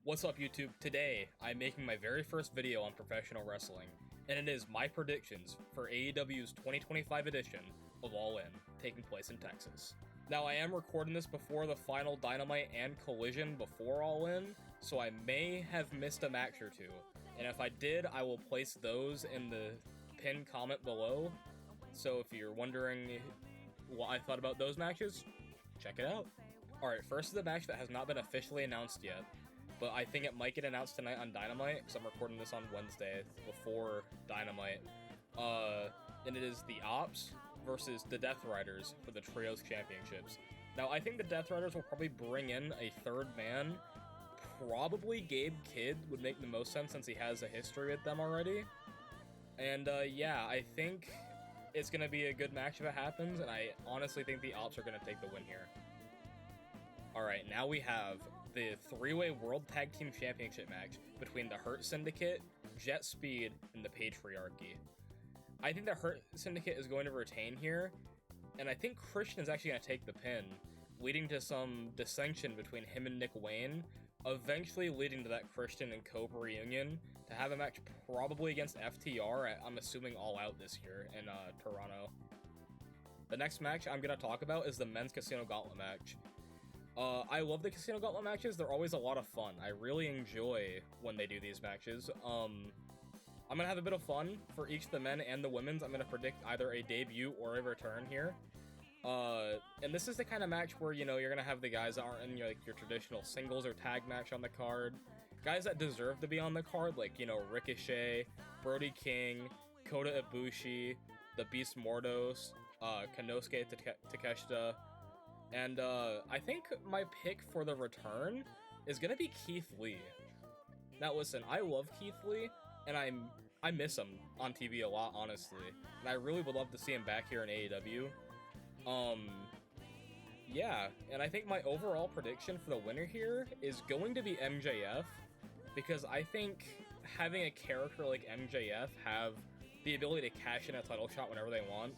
What's up YouTube? Today, I'm making my very first video on professional wrestling, and it is my predictions for AEW's 2025 edition of All In, taking place in Texas. Now, I am recording this before the final Dynamite and Collision before All In, so I may have missed a match or two, and if I did, I will place those in the pinned comment below, so if you're wondering what I thought about those matches, check it out. Alright, first is a match that has not been officially announced yet, but I think it might get announced tonight on Dynamite, because I'm recording this on Wednesday, before Dynamite. And it is the Ops versus the Death Riders for the Trios Championships. Now, I think the Death Riders will probably bring in a third man. Probably Gabe Kidd would make the most sense since he has a history with them already. And yeah, I think it's going to be a good match if it happens, and I honestly think the Ops are going to take the win here. Alright, now we have the three-way World Tag Team Championship match between the Hurt Syndicate, Jet Speed, and the Patriarchy. I think the Hurt Syndicate is going to retain here, and I think Christian is actually going to take the pin, leading to some dissension between him and Nick Wayne, eventually leading to that Christian and Cobra reunion to have a match probably against FTR at, I'm assuming, All Out this year in Toronto. The next match I'm going to talk about is the Men's Casino Gauntlet match. I love the Casino Gauntlet matches. They're always a lot of fun. I really enjoy when they do these matches. I'm going to have a bit of fun for each of the men and the women's. I'm going to predict either a debut or a return here. And this is the kind of match where, you know, you're going to have the guys that aren't in your traditional singles or tag match on the card. Guys that deserve to be on the card, like, you know, Ricochet, Brody King, Kota Ibushi, the Beast Mordos, Konosuke Takeshita. And I think my pick for the return is gonna be Keith Lee. Now listen, I love Keith Lee, and I miss him on TV a lot, honestly. And I really would love to see him back here in AEW. Yeah, and I think my overall prediction for the winner here is going to be MJF, because I think having a character like MJF have the ability to cash in a title shot whenever they want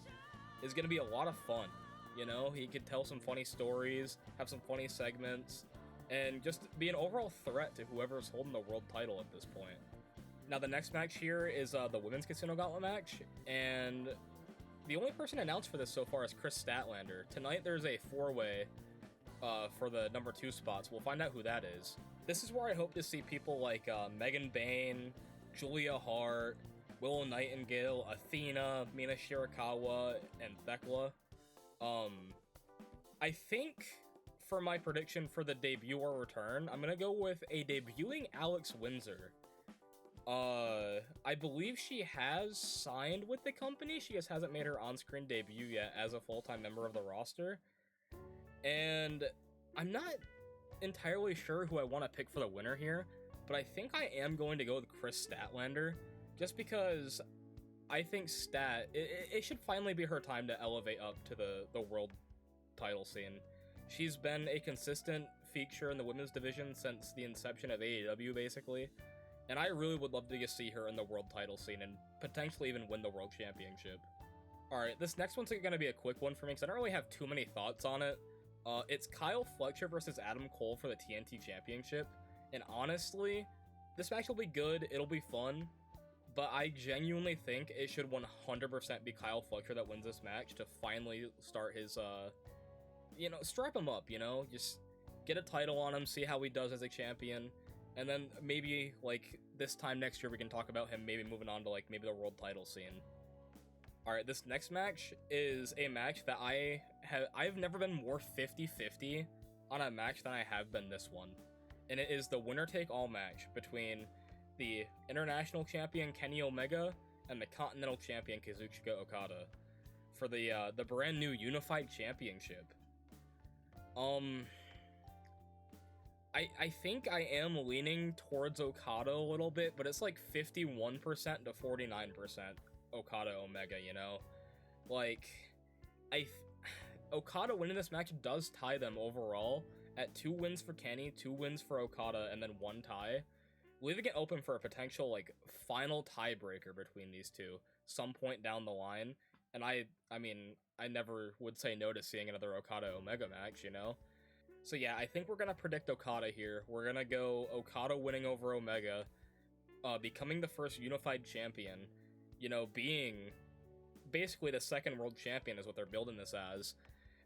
is gonna be a lot of fun. You know, he could tell some funny stories, have some funny segments, and just be an overall threat to whoever's holding the world title at this point. Now, the next match here is the Women's Casino Gauntlet match, and the only person announced for this so far is Chris Statlander. Tonight, there's a four-way for the number 2 spots. We'll find out who that is. This is where I hope to see people like Megan Bayne, Julia Hart, Willow Nightingale, Athena, Mina Shirakawa, and Thekla. I think for my prediction for the debut or return, I'm gonna go with a debuting Alex Windsor. I believe she has signed with the company, she just hasn't made her on-screen debut yet as a full-time member of the roster. And I'm not entirely sure who I want to pick for the winner here, but I think I am going to go with Chris Statlander, just because I think it should finally be her time to elevate up to the world title scene. She's been a consistent feature in the women's division since the inception of AEW, basically, and I really would love to just see her in the world title scene and potentially even win the world championship. Alright, this next one's going to be a quick one for me because I don't really have too many thoughts on it. It's Kyle Fletcher versus Adam Cole for the TNT championship, and honestly, this match will be good, it'll be fun, but I genuinely think it should 100% be Kyle Fletcher that wins this match to finally start his, you know, strap him up, you know? Just get a title on him, see how he does as a champion, and then maybe, like, this time next year we can talk about him maybe moving on to, like, maybe the world title scene. Alright, this next match is a match that I've never been more 50-50 on a match than I have been this one. And it is the winner-take-all match between the International Champion Kenny Omega and the Continental Champion Kazuchika Okada for the brand new Unified Championship. I think I am leaning towards Okada a little bit, but it's like 51% to 49% Okada Omega, you know? Like, Okada winning this match does tie them overall at 2 wins for Kenny, 2 wins for Okada, and then 1 tie, leaving it open for a potential, like, final tiebreaker between these two some point down the line. And I mean, I never would say no to seeing another Okada Omega match, you know? So yeah, I think we're gonna predict Okada here. We're gonna go Okada winning over Omega, becoming the first unified champion, being basically the second world champion is what they're building this as.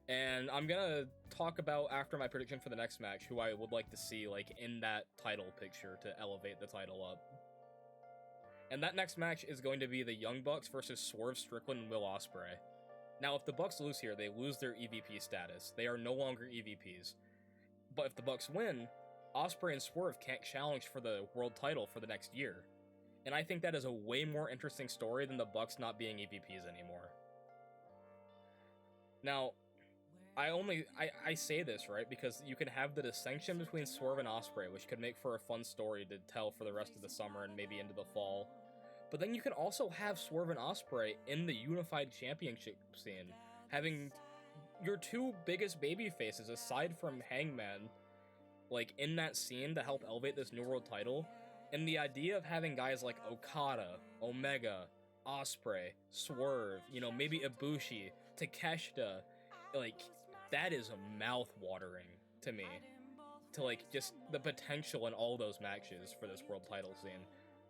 And I'm gonna talk about, after my prediction for the next match, who I would like to see in that title picture to elevate the title up. And that next match is going to be the Young Bucks versus Swerve Strickland and Will Ospreay. Now, if the Bucks lose here, they lose their EVP status. They are no longer EVPs. But if the Bucks win, Ospreay and Swerve can't challenge for the world title for the next year. And I think that is a way more interesting story than the Bucks not being EVPs anymore. Now, I say this, right, because you can have the distinction between Swerve and Ospreay, which could make for a fun story to tell for the rest of the summer and maybe into the fall. But then you can also have Swerve and Ospreay in the unified championship scene, having your two biggest baby faces, aside from Hangman, in that scene to help elevate this New World title. And the idea of having guys like Okada, Omega, Ospreay, Swerve, maybe Ibushi, Takeshita, that is mouth-watering to me. To, just the potential in all those matches for this world title scene.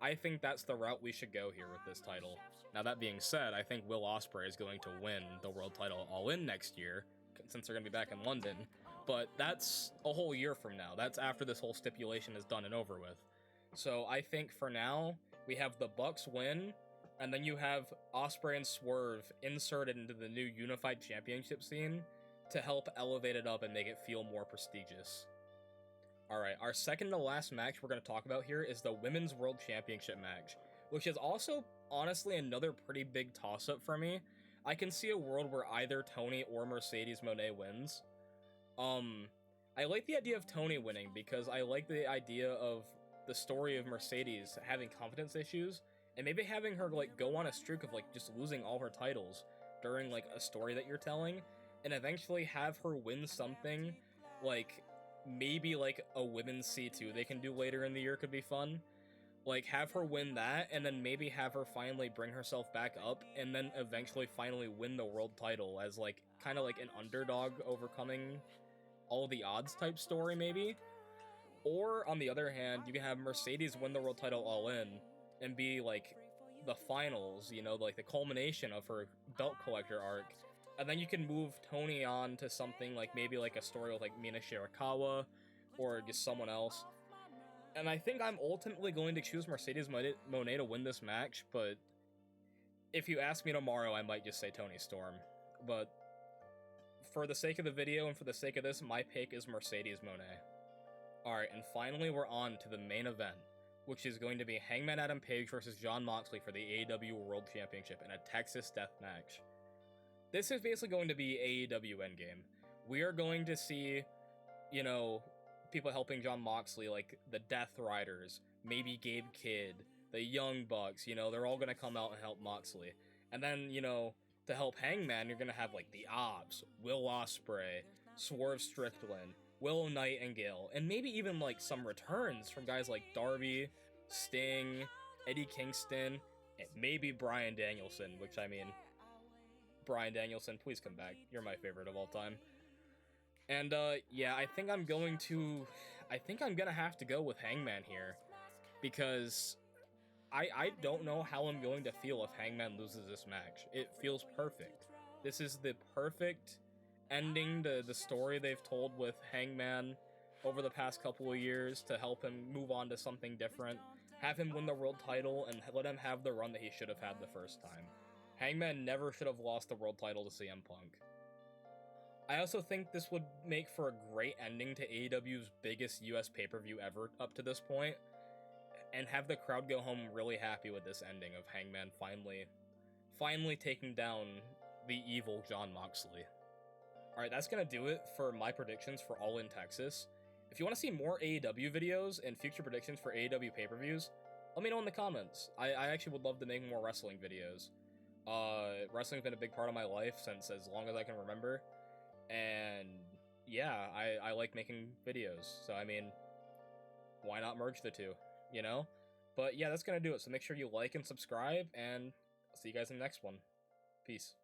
I think that's the route we should go here with this title. Now, that being said, I think Will Ospreay is going to win the world title All In next year, since they're going to be back in London. But that's a whole year from now. That's after this whole stipulation is done and over with. So I think for now, we have the Bucks win, and then you have Ospreay and Swerve inserted into the new unified championship scene to help elevate it up and make it feel more prestigious. Alright, our second to last match we're going to talk about here is the Women's World Championship match, which is also, honestly, another pretty big toss-up for me. I can see a world where either Toni or Mercedes Moné wins. I like the idea of Toni winning because I like the idea of the story of Mercedes having confidence issues, and maybe having her, go on a streak of, just losing all her titles during, a story that you're telling, and eventually have her win something, maybe, a women's C2 they can do later in the year could be fun. Have her win that, and then maybe have her finally bring herself back up, and then eventually finally win the world title as, kind of an underdog overcoming all the odds type story, maybe. Or, on the other hand, you can have Mercedes win the world title All In, and be, the finals, the culmination of her belt collector arc. And then you can move Toni on to something maybe a story with Mina Shirakawa, or just someone else. And I think I'm ultimately going to choose Mercedes Moné to win this match, but if you ask me tomorrow, I might just say Toni Storm. But for the sake of the video and for the sake of this, my pick is Mercedes Moné. Alright, and finally we're on to the main event, which is going to be Hangman Adam Page versus Jon Moxley for the AEW World Championship in a Texas Death Match. This is basically going to be AEW Endgame. We are going to see, people helping Jon Moxley, the Death Riders, maybe Gabe Kidd, the Young Bucks, they're all going to come out and help Moxley. And then, to help Hangman, you're going to have, the Ops, Will Ospreay, Swerve Strickland, Willow Nightingale, and maybe even, some returns from guys like Darby, Sting, Eddie Kingston, and maybe Bryan Danielson, which, Bryan Danielson, please come back. You're my favorite of all time. And, yeah, I think I'm gonna have to go with Hangman here, because I don't know how I'm going to feel if Hangman loses this match. It feels perfect. This is the perfect ending to the story they've told with Hangman over the past couple of years to help him move on to something different, have him win the world title, and let him have the run that he should have had the first time. Hangman never should have lost the world title to CM Punk. I also think this would make for a great ending to AEW's biggest US pay-per-view ever up to this point, and have the crowd go home really happy with this ending of Hangman finally taking down the evil Jon Moxley. Alright, that's gonna do it for my predictions for All In Texas. If you want to see more AEW videos and future predictions for AEW pay-per-views, let me know in the comments. I actually would love to make more wrestling videos. Wrestling's been a big part of my life since as long as I can remember, and yeah, I like making videos, so why not merge the two, But yeah, that's gonna do it, so make sure you like and subscribe, and I'll see you guys in the next one. Peace.